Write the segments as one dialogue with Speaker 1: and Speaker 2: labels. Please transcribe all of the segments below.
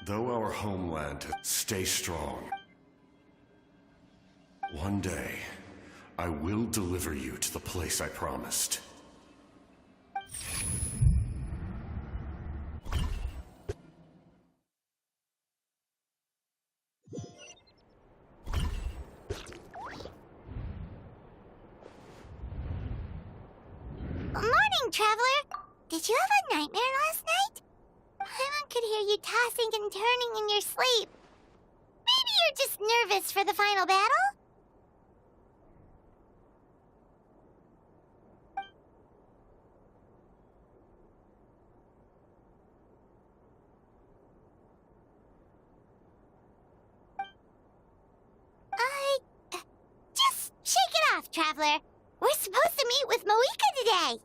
Speaker 1: Though our homeland, stay strong. One day, I will deliver you to the place I promised.
Speaker 2: Morning, Traveler! Did you have a nightmare last night? Paimon could hear you tossing and turning in your sleep. Maybe you're just nervous for the final battle? Just shake it off, Traveler. We're supposed to meet with Moika today.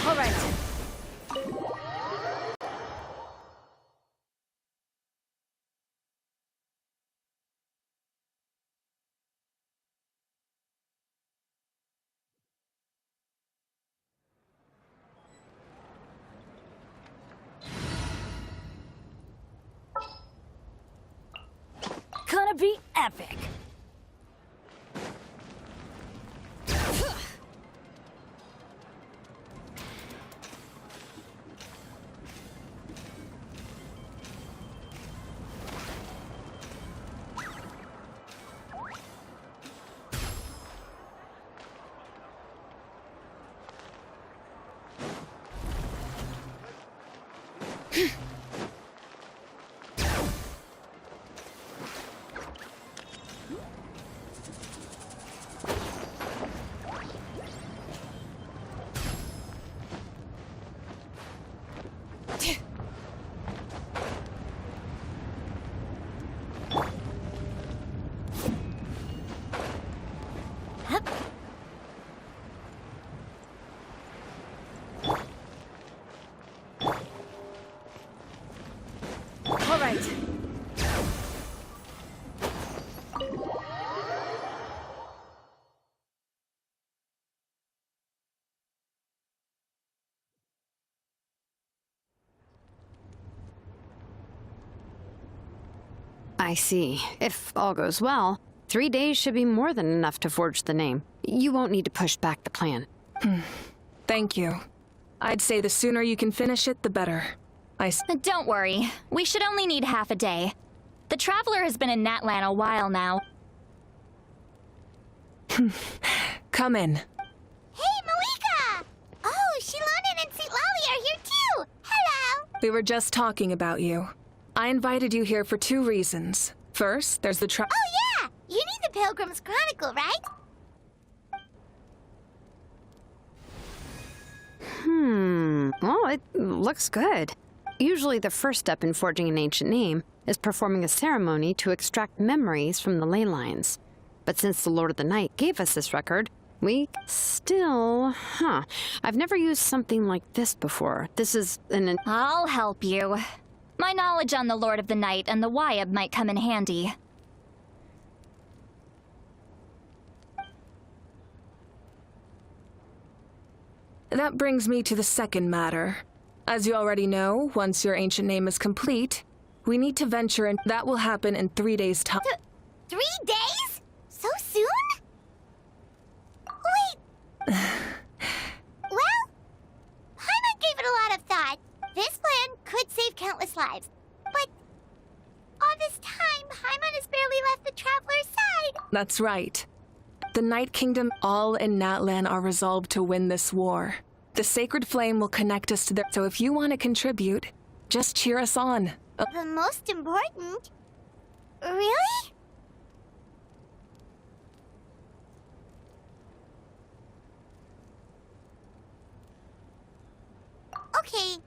Speaker 3: All right. Gonna be epic. All right.
Speaker 4: I see. If all goes well, 3 days should be more than enough to forge the name. You won't need to push back the plan.
Speaker 3: Thank you. I'd say the sooner you can finish it, the better.
Speaker 5: Don't worry. We should only need half a day. The Traveler has been in Natlan a while now.
Speaker 3: Come in.
Speaker 2: Hey, Moika! Oh, Shilonen and St. Lolly are here too! Hello!
Speaker 3: We were just talking about you. I invited you here for 2 reasons. First, there's the
Speaker 2: Oh yeah! You need the Pilgrim's Chronicle, right?
Speaker 4: Well, it looks good. Usually the first step in forging an ancient name is performing a ceremony to extract memories from the ley lines. But since the Lord of the Night gave us this record, we still... I've never used something like this before. This is an...
Speaker 5: I'll help you. My knowledge on the Lord of the Night and the Wyab might come in handy.
Speaker 3: That brings me to the second matter. As you already know, once your ancient name is complete, we need to venture and that will happen in 3 days' time.
Speaker 2: 3 days? So soon? Wait. Well, Paimon gave it a lot of thought. This plan could save countless lives. But all this time, Paimon has barely left the Traveler's side.
Speaker 3: That's right. The Night Kingdom, all in Natlan, are resolved to win this war. The Sacred Flame will connect us to their... So if you want to contribute, just cheer us on.
Speaker 2: The most important? Really? Okay.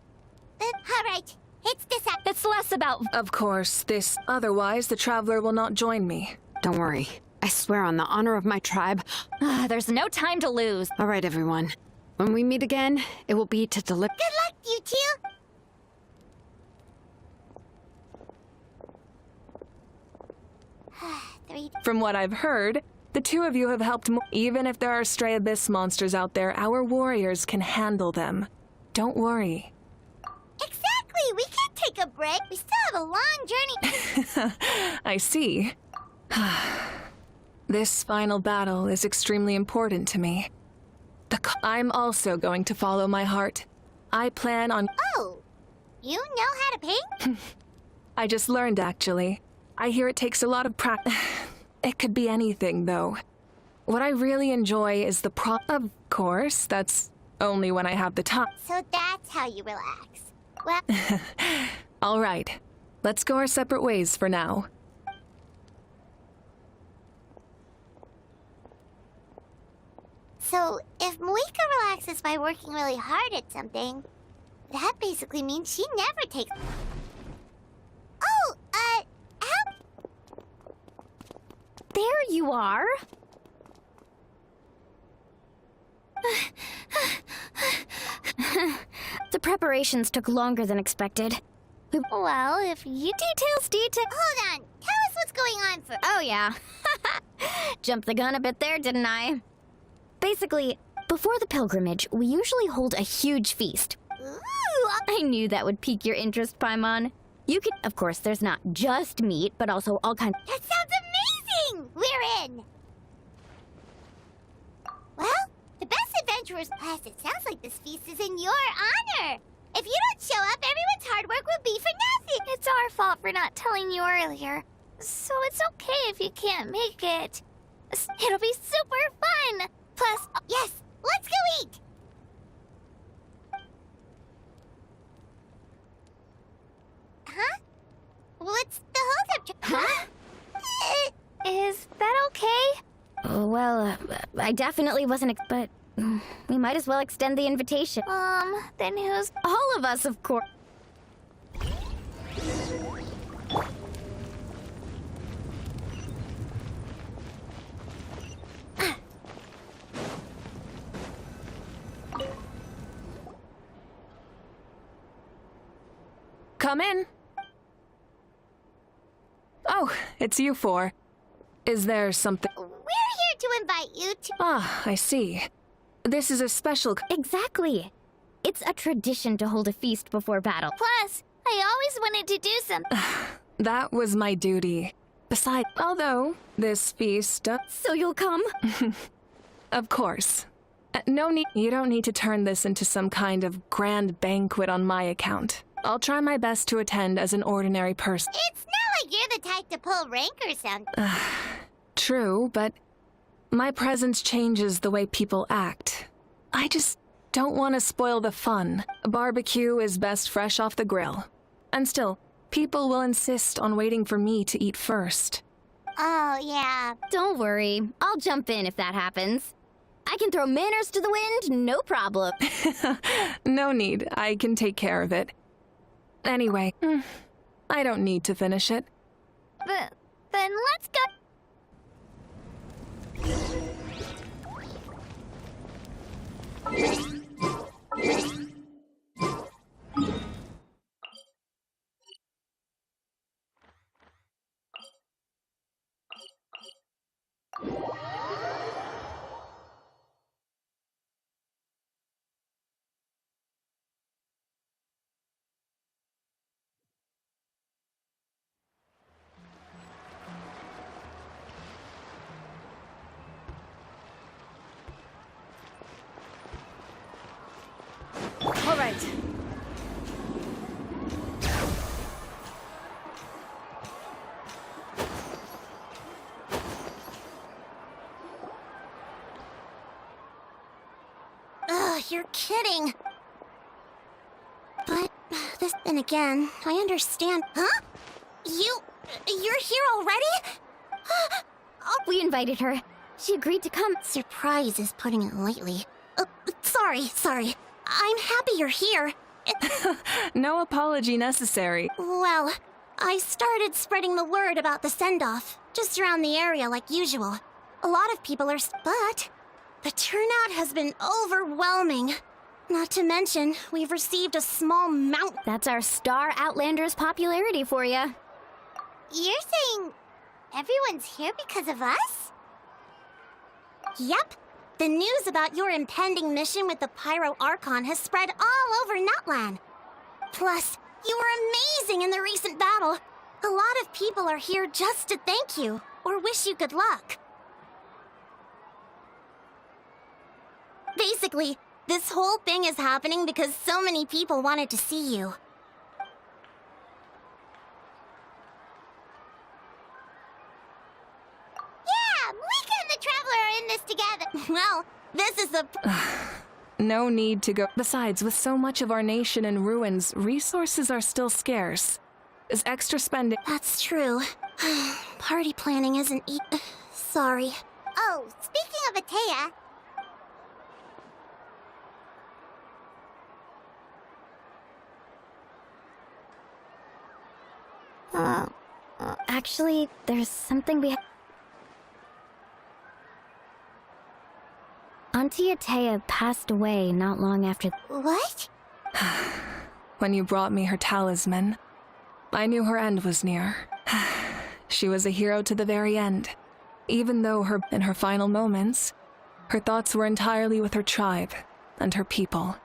Speaker 2: Alright. It's decided.
Speaker 5: It's less about.
Speaker 3: Of course, this... Otherwise, the Traveler will not join me.
Speaker 4: Don't worry. I swear on the honor of my tribe.
Speaker 5: There's no time to lose.
Speaker 4: All right, everyone. When we meet again, it will be to deliver.
Speaker 2: Good luck, you two.
Speaker 3: From what I've heard, the two of you have helped even if there are stray abyss monsters out there, our warriors can handle them. Don't worry.
Speaker 2: Exactly! We can't take a break. We still have a long journey.
Speaker 3: I see. This final battle is extremely important to me. I'm also going to follow my heart. I plan on...
Speaker 2: Oh, you know how to paint?
Speaker 3: I just learned, actually. I hear it takes a lot of practice. It could be anything, though. What I really enjoy is the Of course, that's only when I have the time.
Speaker 2: So that's how you relax. Well,
Speaker 3: All right. Let's go our separate ways for now.
Speaker 2: so if Malika relaxes by working really hard at something, that basically means she never takes... Oh, help!
Speaker 5: There you are. The preparations took longer than expected.
Speaker 2: Well, if you...
Speaker 5: Detail.
Speaker 2: Hold on. Tell us what's going on first.
Speaker 5: Oh, yeah. Jumped the gun a bit there, didn't I? Basically, before the pilgrimage, we usually hold a huge feast.
Speaker 2: Ooh,
Speaker 5: I knew that would pique your interest, Paimon. You could... Of course, there's not just meat, but also all kinds...
Speaker 2: that sounds amazing! We're in! Well, the best adventurers class, it sounds like this feast is in your honor. If you don't show up, everyone's hard work will be for nothing. It's our fault for not telling you earlier. So it's okay if you can't make it. It'll be super fun. Plus, yes, let's go eat. Huh? What's the holdup? Huh? Is that okay?
Speaker 5: Oh, well, I definitely wasn't... But we might as well extend the invitation.
Speaker 2: Then who's...
Speaker 5: All of us, of course.
Speaker 3: Come in. Oh, it's you four. Is there something...
Speaker 2: We're here to invite you to...
Speaker 3: Ah, I see. This is a special...
Speaker 5: Exactly. It's a tradition to hold a feast before battle.
Speaker 2: Plus, I always wanted to do something.
Speaker 3: That was my duty. Besides, although this feast...
Speaker 5: So you'll come?
Speaker 3: Of course. No need... You don't need to turn this into some kind of grand banquet on my account. I'll try my best to attend as an ordinary person.
Speaker 2: It's not like you're the type to pull rank or something.
Speaker 3: True, but my presence changes the way people act. I just don't want to spoil the fun. A barbecue is best fresh off the grill. And still, people will insist on waiting for me to eat first.
Speaker 2: Oh, yeah.
Speaker 5: Don't worry. I'll jump in if that happens. I can throw manners to the wind, no problem.
Speaker 3: No need. I can take care of it. Anyway, I don't need to finish it.
Speaker 2: Then let's go.
Speaker 3: start.
Speaker 2: Ugh, you're kidding. But then again, I understand. Huh? You're here already?
Speaker 5: We invited her. She agreed to come.
Speaker 2: Surprise is putting it lightly. Sorry. I'm happy you're here.
Speaker 3: No apology necessary.
Speaker 2: Well, I started spreading the word about the send-off, just around the area like usual. A lot of people are, but the turnout has been overwhelming. Not to mention, we've received a small amount.
Speaker 5: That's our Star Outlander's popularity for you.
Speaker 2: You're saying everyone's here because of us? Yep. The news about your impending mission with the Pyro Archon has spread all over Nutland. Plus, you were amazing in the recent battle. A lot of people are here just to thank you, or wish you good luck. Basically, this whole thing is happening because so many people wanted to see you. Yeah, Malika and the Traveler are in this together. Well, this is the...
Speaker 3: No need to go. Besides, with so much of our nation in ruins, resources are still scarce. Is extra spending...
Speaker 2: That's true. Party planning isn't sorry. Oh, speaking of Atea...
Speaker 5: Actually, there's something we Auntie Atea passed away not long after.
Speaker 2: What?
Speaker 3: When you brought me her talisman, I knew her end was near. She was a hero to the very end. Even though in her final moments, her thoughts were entirely with her tribe and her people.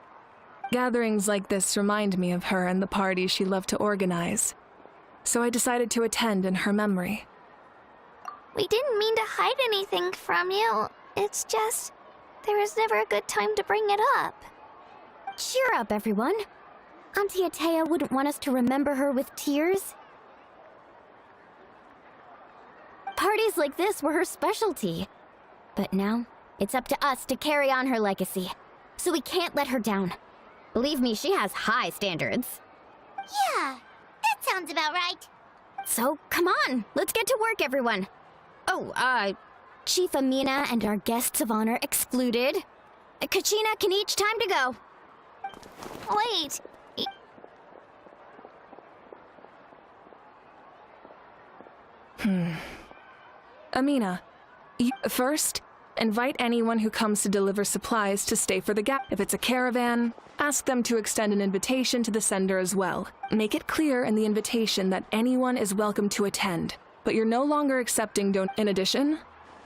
Speaker 3: Gatherings like this remind me of her and the parties she loved to organize. So I decided to attend in her memory.
Speaker 2: We didn't mean to hide anything from you. It's just, there was never a good time to bring it up.
Speaker 5: Cheer up, everyone. Auntie Atea wouldn't want us to remember her with tears. Parties like this were her specialty. But now, it's up to us to carry on her legacy. So we can't let her down. Believe me, she has high standards.
Speaker 2: Yeah, that sounds about right.
Speaker 5: So, come on, let's get to work, everyone. Oh, Chief Amina and our guests of honor excluded. Kachina, can each time to go.
Speaker 2: Wait.
Speaker 3: Amina, first, invite anyone who comes to deliver supplies to stay for the gap. If it's a caravan, ask them to extend an invitation to the sender as well. Make it clear in the invitation that anyone is welcome to attend, but you're no longer accepting In addition,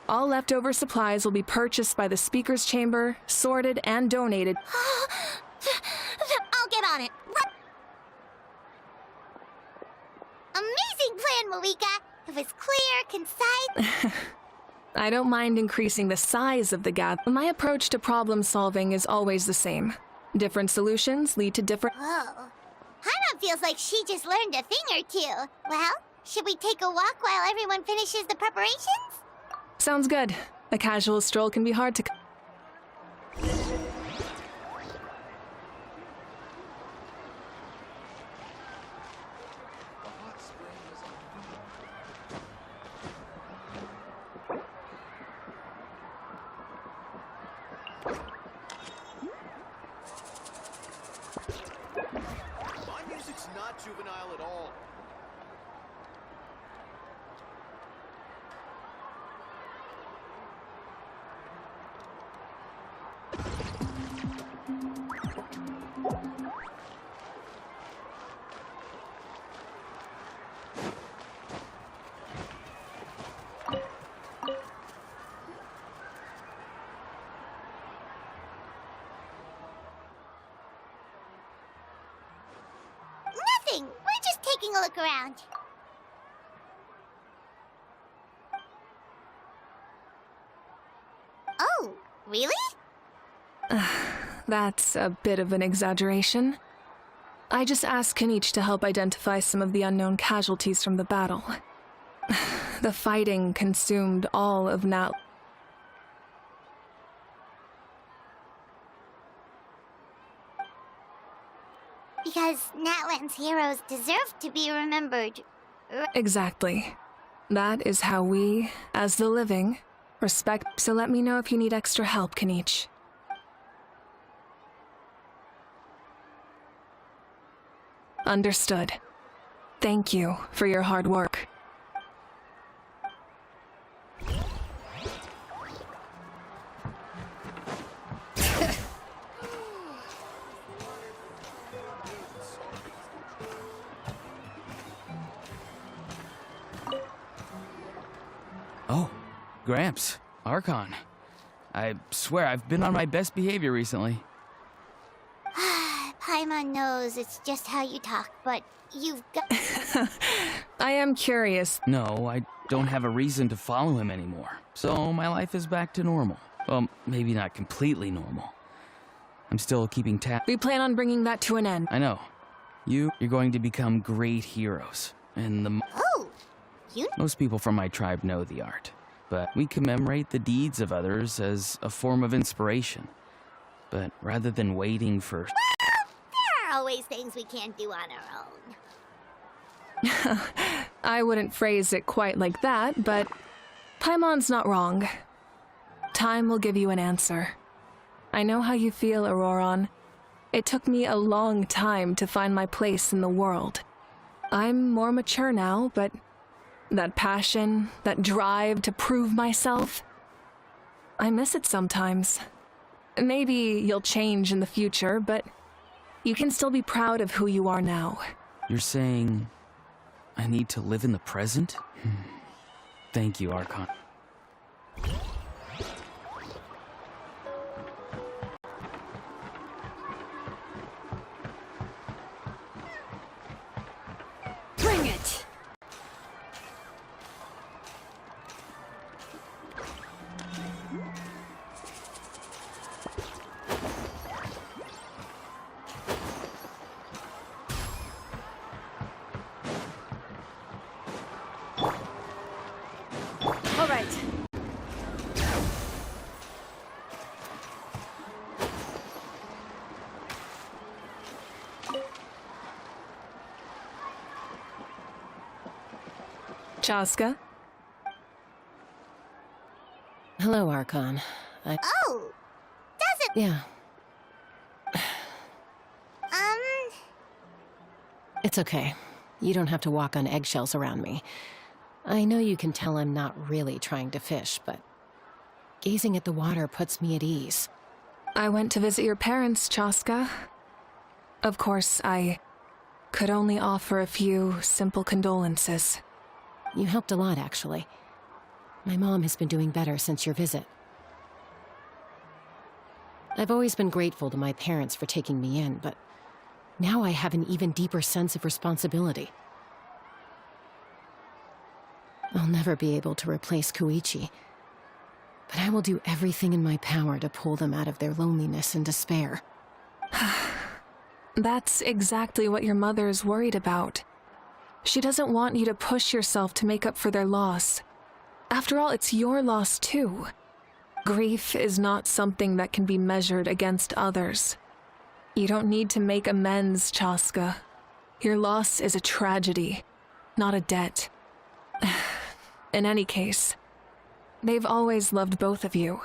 Speaker 3: all leftover supplies will be purchased by the speaker's chamber, sorted and donated.
Speaker 2: I'll get on it. Amazing plan, Malika. It was clear, concise.
Speaker 3: I don't mind increasing the size of the gap. My approach to problem solving is always the same. Different solutions lead to different...
Speaker 2: Whoa. Hana feels like she just learned a thing or two. Well, should we take a walk while everyone finishes the preparations?
Speaker 3: Sounds good. A casual stroll can be hard to...
Speaker 6: My music's not juvenile at all.
Speaker 2: Nothing. We're just taking a look around. Oh, really?
Speaker 3: that's a bit of an exaggeration. I just asked Kenichi to help identify some of the unknown casualties from the battle. The fighting consumed all of Nat.
Speaker 2: Because Natlan's heroes deserve to be remembered.
Speaker 3: Exactly. That is how we, as the living, respect. So let me know if you need extra help, Kenichi. Understood. Thank you for your hard work.
Speaker 7: Oh, Gramps, Archon. I swear I've been on my best behavior recently.
Speaker 2: Paimon knows it's just how you talk, but you've got...
Speaker 3: I am curious.
Speaker 7: No, I don't have a reason to follow him anymore, so my life is back to normal. Well, maybe not completely normal. I'm still keeping tabs.
Speaker 3: We plan on bringing that to an end.
Speaker 7: I know. You're going to become great heroes, and
Speaker 2: Oh! You...
Speaker 7: most people from my tribe know the art, but we commemorate the deeds of others as a form of inspiration. But rather than waiting for...
Speaker 2: There are always things we can't do on our own.
Speaker 3: I wouldn't phrase it quite like that, but Paimon's not wrong. Time will give you an answer. I know how you feel, Auroron. It took me a long time to find my place in the world. I'm more mature now, but that passion, that drive to prove myself, I miss it sometimes. Maybe you'll change in the future, but you can still be proud of who you are now.
Speaker 7: You're saying I need to live in the present? Thank you, Archon.
Speaker 4: Bring it! All right.
Speaker 3: Chaska?
Speaker 8: Hello, Archon.
Speaker 2: Oh! Doesn't...
Speaker 8: Yeah, it's okay. You don't have to walk on eggshells around me. I know you can tell I'm not really trying to fish, but gazing at the water puts me at ease.
Speaker 3: I went to visit your parents, Chaska. Of course, I could only offer a few simple condolences.
Speaker 8: You helped a lot, actually. My mom has been doing better since your visit. I've always been grateful to my parents for taking me in, but now I have an even deeper sense of responsibility. I'll never be able to replace Koichi, but I will do everything in my power to pull them out of their loneliness and despair.
Speaker 3: That's exactly what your mother is worried about. She doesn't want you to push yourself to make up for their loss. After all, it's your loss too. Grief is not something that can be measured against others. You don't need to make amends, Chaska. Your loss is a tragedy, not a debt. In any case, they've always loved both of you.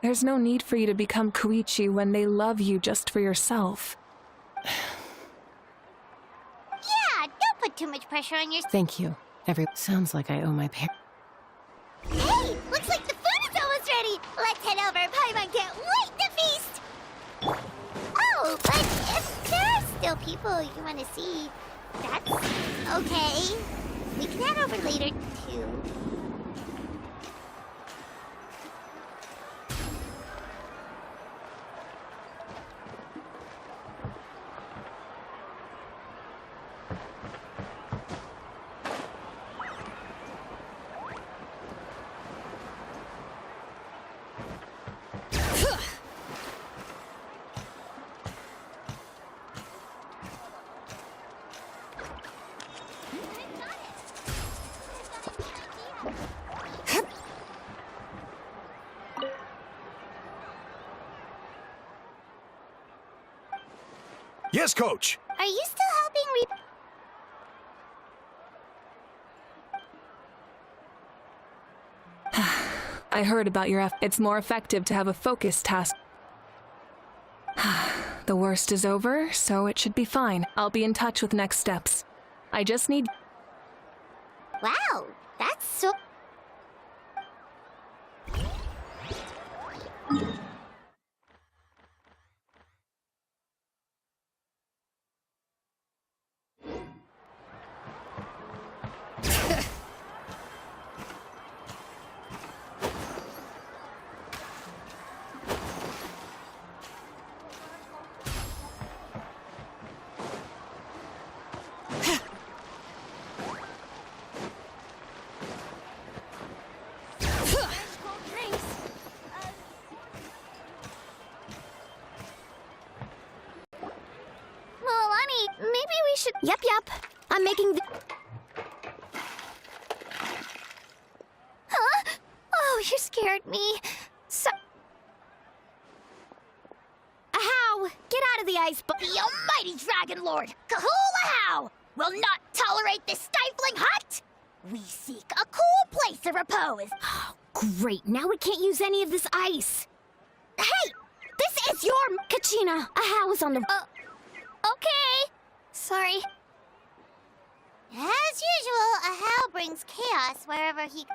Speaker 3: There's no need for you to become Koichi when they love you just for yourself.
Speaker 2: Yeah, don't put too much pressure on yourself.
Speaker 8: Thank you. Sounds like I owe my parents.
Speaker 2: Hey! Looks like the food is almost ready! Let's head over. Paimon can't wait to feast! Oh, but if there are still people you want to see, that's okay. We can head over later, too.
Speaker 6: Yes, coach.
Speaker 2: Are you still helping
Speaker 3: I heard about your It's more effective to have a focus task. The worst is over, so it should be fine. I'll be in touch with next steps. I just need...
Speaker 2: Wow, that's so... Milani, maybe we should...
Speaker 5: Yep. I'm making the...
Speaker 2: Huh? Oh, you scared me. So...
Speaker 5: Ahow! Get out of the ice,
Speaker 2: The almighty Dragon Lord, Kahul will not tolerate this stifling hut! We seek a cool place of repose.
Speaker 5: Great, now we can't use any of this ice.
Speaker 2: Hey! This is your...
Speaker 5: Kachina, Ahow is on the...
Speaker 2: Okay. Sorry. As usual, Ahau brings chaos wherever he...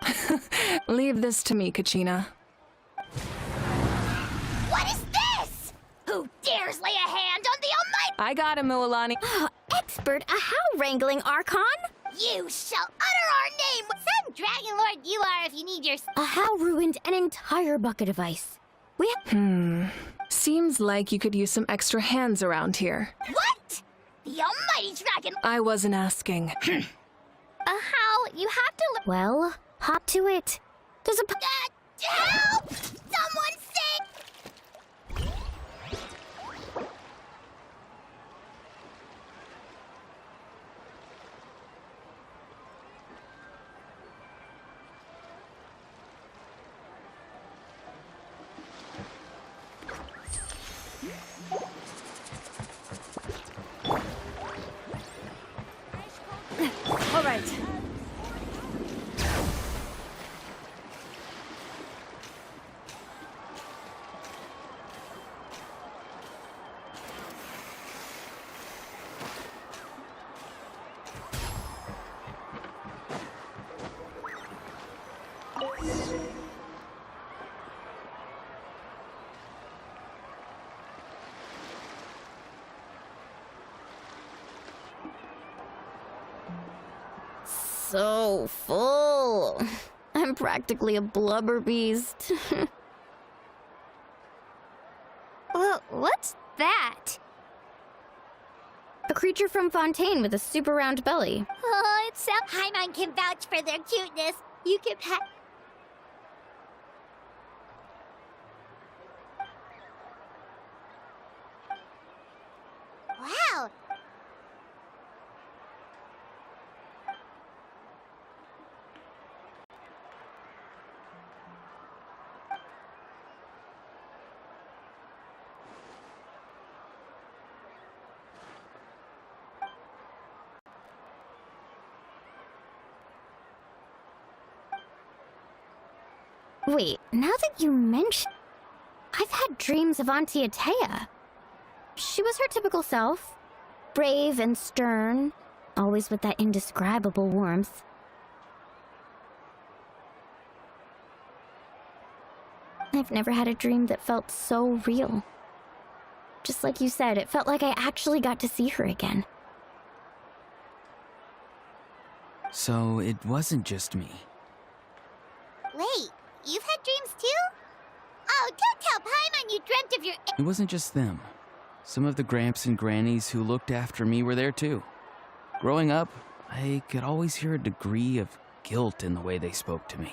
Speaker 3: Leave this to me, Kachina.
Speaker 2: What is this? Who dares lay a hand on the almighty...
Speaker 3: I got him, Mualani.
Speaker 5: Expert Ahow wrangling, Archon?
Speaker 2: You shall utter our name! Some Dragon Lord you are if you need your...
Speaker 5: Ahow ruined an entire bucket of ice. We have...
Speaker 3: Seems like you could use some extra hands around here.
Speaker 2: What? The almighty Dragon...
Speaker 3: I wasn't asking.
Speaker 2: Ahau, you have to...
Speaker 5: Well, hop to it. There's a...
Speaker 2: Help! Someone save...
Speaker 5: All right. So full. I'm practically a blubber beast.
Speaker 2: What's that?
Speaker 5: A creature from Fontaine with a super round belly.
Speaker 2: Oh, it sounds... Paimon can vouch for their cuteness. You can pet... Wow.
Speaker 5: Wait, now that you mention... I've had dreams of Auntie Atea. She was her typical self. Brave and stern, always with that indescribable warmth. I've never had a dream that felt so real. Just like you said, it felt like I actually got to see her again.
Speaker 7: So it wasn't just me.
Speaker 2: Wait, you've had dreams too? Oh, don't tell Paimon you dreamt of your...
Speaker 7: It wasn't just them. Some of the Gramps and Grannies who looked after me were there too. Growing up, I could always hear a degree of guilt in the way they spoke to me.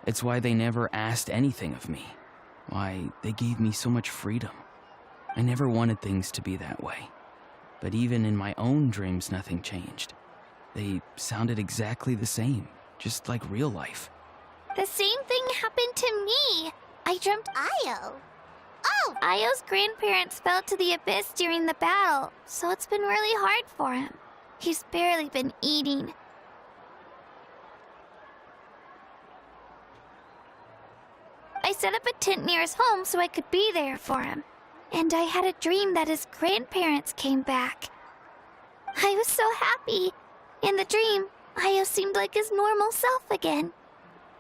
Speaker 7: It's why they never asked anything of me. Why they gave me so much freedom. I never wanted things to be that way. But even in my own dreams, nothing changed. They sounded exactly the same, just like real life.
Speaker 2: The same thing happened to me. I dreamt Io. Oh, Io's grandparents fell to the abyss during the battle, so it's been really hard for him. He's barely been eating. I set up a tent near his home so I could be there for him. And I had a dream that his grandparents came back. I was so happy. In the dream, Io seemed like his normal self again.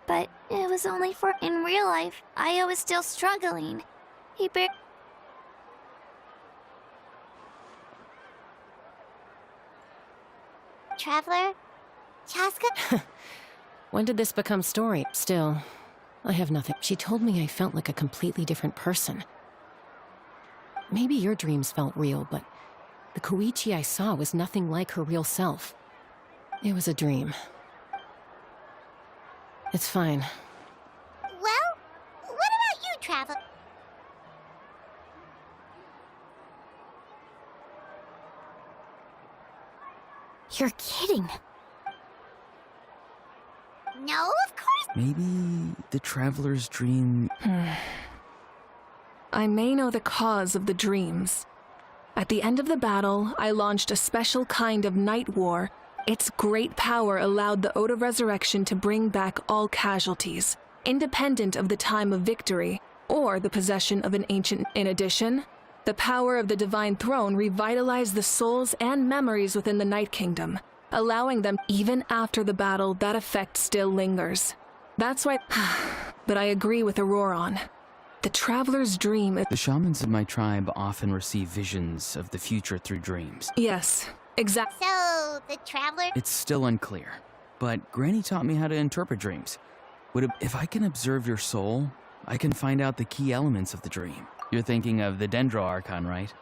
Speaker 2: But it was only for in real life, Io is still struggling. He Traveler? Chaska?
Speaker 8: When did this become story? Still, I have nothing. She told me I felt like a completely different person. Maybe your dreams felt real, but the Koichi I saw was nothing like her real self. It was a dream. It's fine.
Speaker 2: Well, what about you, Traveler?
Speaker 5: You're kidding.
Speaker 2: No, of course.
Speaker 7: Maybe the traveler's dream.
Speaker 3: I may know the cause of the dreams. At the end of the battle, I launched a special kind of night war. Its great power allowed the Ode of Resurrection to bring back all casualties, independent of the time of victory or the possession of an ancient. In addition, the power of the Divine Throne revitalized the souls and memories within the Night Kingdom, allowing them even after the battle. That effect still lingers. That's why. But I agree with Auroron. The traveler's dream.
Speaker 7: The shamans of my tribe often receive visions of the future through dreams.
Speaker 3: Yes, exactly.
Speaker 2: So, the Traveler?
Speaker 7: It's still unclear, but Granny taught me how to interpret dreams. If I can observe your soul, I can find out the key elements of the dream. You're thinking of the Dendro Archon, right?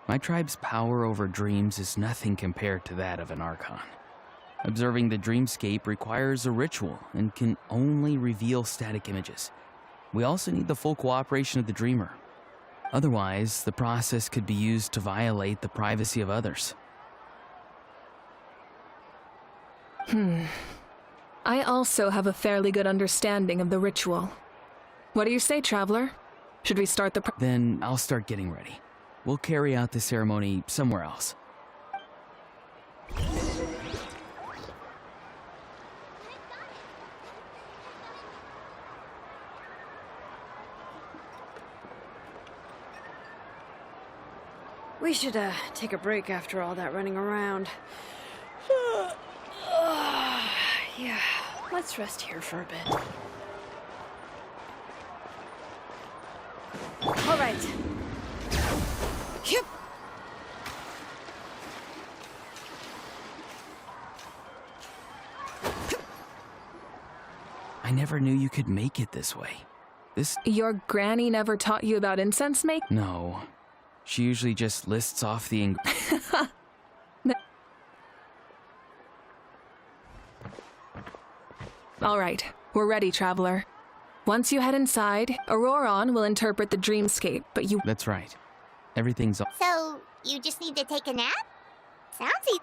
Speaker 7: My tribe's power over dreams is nothing compared to that of an Archon. Observing the dreamscape requires a ritual and can only reveal static images. We also need the full cooperation of the dreamer. Otherwise, the process could be used to violate the privacy of others.
Speaker 3: I also have a fairly good understanding of the ritual. What do you say, Traveler? Should we start the
Speaker 7: Then I'll start getting ready. We'll carry out the ceremony somewhere else.
Speaker 9: We should, take a break after all that running around. Yeah, let's rest here for a bit. All right. Yep.
Speaker 7: I never knew you could make it this way.
Speaker 3: Your granny never taught you about incense making?
Speaker 7: No. She usually just lists off the
Speaker 3: All right, we're ready, Traveler. Once you head inside, Auroron will interpret the dreamscape, but you—
Speaker 7: That's right. Everything's
Speaker 2: So, you just need to take a nap? Sounds easy.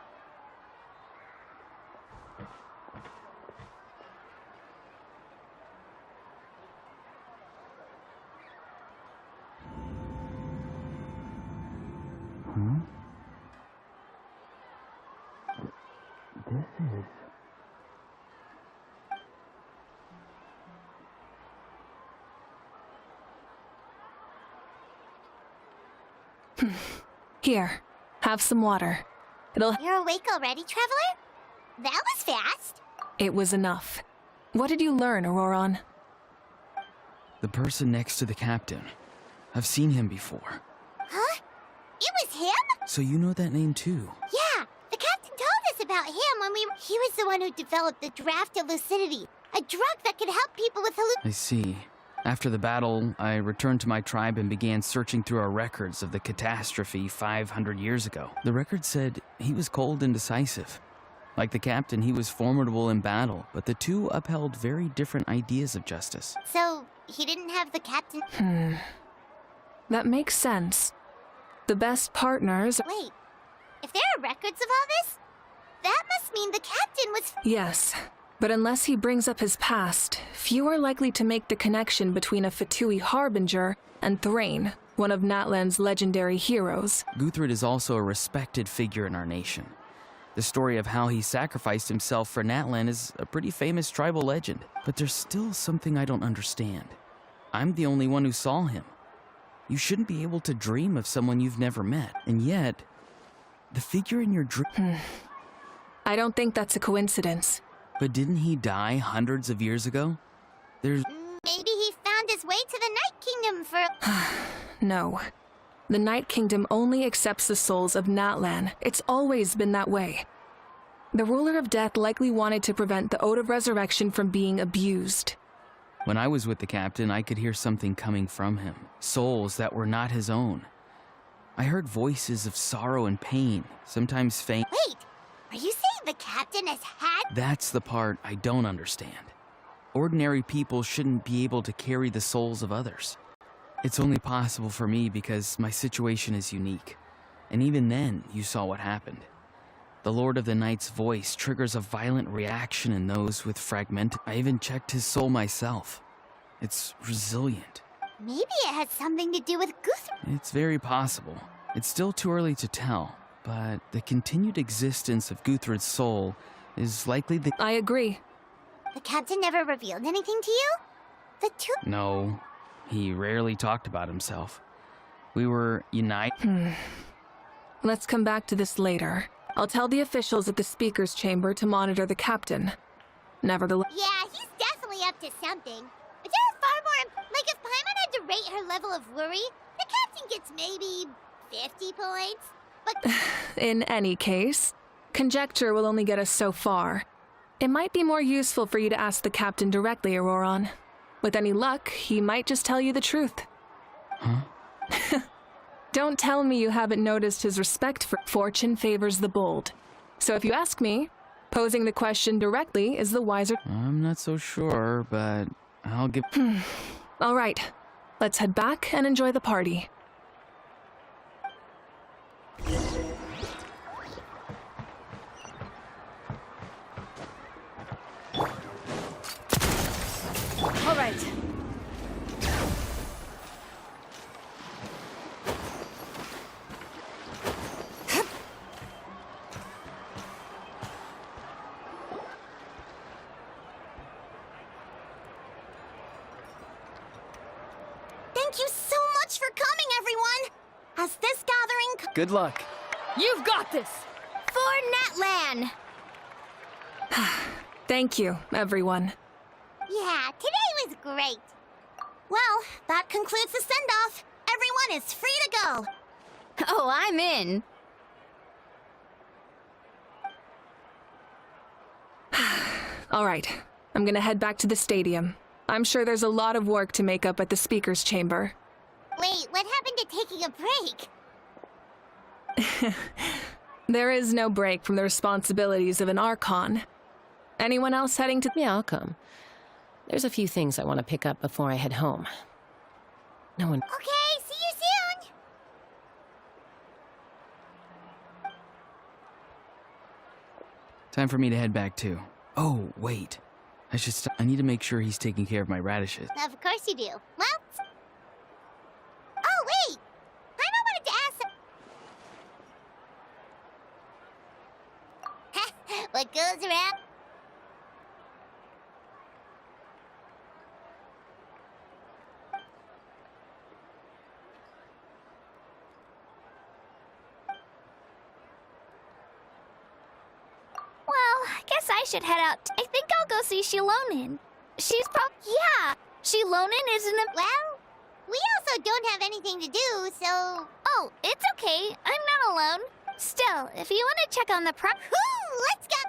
Speaker 3: Here, have some water.
Speaker 2: You're awake already, Traveler? That was fast.
Speaker 3: It was enough. What did you learn, Auroron?
Speaker 7: the person next to the captain. I've seen him before.
Speaker 2: Huh? It was him?
Speaker 7: So you know that name too?
Speaker 2: Yeah, the captain told us about him when He was the one who developed the draft of lucidity, a drug that could help people with
Speaker 7: I see. After the battle, I returned to my tribe and began searching through our records of the catastrophe 500 years ago. The record said he was cold and decisive. Like the captain, he was formidable in battle, but the two upheld very different ideas of justice.
Speaker 2: So, he didn't have the captain...
Speaker 3: That makes sense. The best partners...
Speaker 2: Wait, if there are records of all this, that must mean the captain was...
Speaker 3: Yes. But unless he brings up his past, few are likely to make the connection between a Fatui harbinger and Thrain, one of Natlan's legendary heroes.
Speaker 7: Guthred is also a respected figure in our nation. The story of how he sacrificed himself for Natlan is a pretty famous tribal legend. But there's still something I don't understand. I'm the only one who saw him. You shouldn't be able to dream of someone you've never met. And yet, the figure in your dream...
Speaker 3: I don't think that's a coincidence.
Speaker 7: But didn't he die hundreds of years ago? There's...
Speaker 2: Maybe he found his way to the Night Kingdom for...
Speaker 3: No. The Night Kingdom only accepts the souls of Natlan. It's always been that way. The Ruler of Death likely wanted to prevent the Ode of Resurrection from being abused.
Speaker 7: When I was with the captain, I could hear something coming from him. Souls that were not his own. I heard voices of sorrow and pain, sometimes faint.
Speaker 2: Wait, are you saying the captain has had...
Speaker 7: That's the part I don't understand. Ordinary people shouldn't be able to carry the souls of others. It's only possible for me because my situation is unique. And even then, you saw what happened. The Lord of the Night's voice triggers a violent reaction in those with fragmented... I even checked his soul myself. It's resilient.
Speaker 2: Maybe it has something to do with Guthrie.
Speaker 7: It's very possible. It's still too early to tell, but the continued existence of Guthred's soul is likely the...
Speaker 3: I agree.
Speaker 2: The captain never revealed anything to you? The two...
Speaker 7: No, he rarely talked about himself. We were united...
Speaker 3: Let's come back to this later. I'll tell the officials at the speaker's chamber to monitor the captain. Nevertheless...
Speaker 2: Yeah, he's definitely up to something. But there are far more... Like, if Paimon had to rate her level of worry, the captain gets maybe 50 points. But...
Speaker 3: In any case, conjecture will only get us so far. It might be more useful for you to ask the captain directly, Auroron. With any luck, he might just tell you the truth.
Speaker 7: Huh?
Speaker 3: Don't tell me you haven't noticed his respect for fortune favors the bold. So if you ask me, posing the question directly is the wiser...
Speaker 7: I'm not so sure, but I'll give...
Speaker 3: All right, let's head back and enjoy the party.
Speaker 9: All right.
Speaker 2: Thank you so much for coming, everyone! As this gathering...
Speaker 7: Good luck.
Speaker 9: You've got this!
Speaker 2: For Natlan!
Speaker 3: Thank you, everyone.
Speaker 2: Yeah, today was great. Well, that concludes the send-off. Everyone is free to go.
Speaker 5: Oh, I'm in.
Speaker 3: All right, I'm gonna head back to the stadium. I'm sure there's a lot of work to make up at the speaker's chamber.
Speaker 2: Wait, what happened to taking a break?
Speaker 3: There is no break from the responsibilities of an Archon. Anyone else heading to...
Speaker 8: Yeah, I'll come. There's a few things I want to pick up before I head home. No one...
Speaker 2: Okay, see you soon!
Speaker 7: Time for me to head back too. Oh, wait. I need to make sure he's taking care of my radishes.
Speaker 2: Of course you do. Well... Oh, wait! I wanted to ask... What goes around...
Speaker 5: Well, I guess I should head out. I think I'll go see Shilonin. She's yeah, Shilonin isn't a...
Speaker 2: Well, we also don't have anything to do, so...
Speaker 5: Oh, it's okay. I'm not alone. Still, if you want to check on the
Speaker 2: Let's go!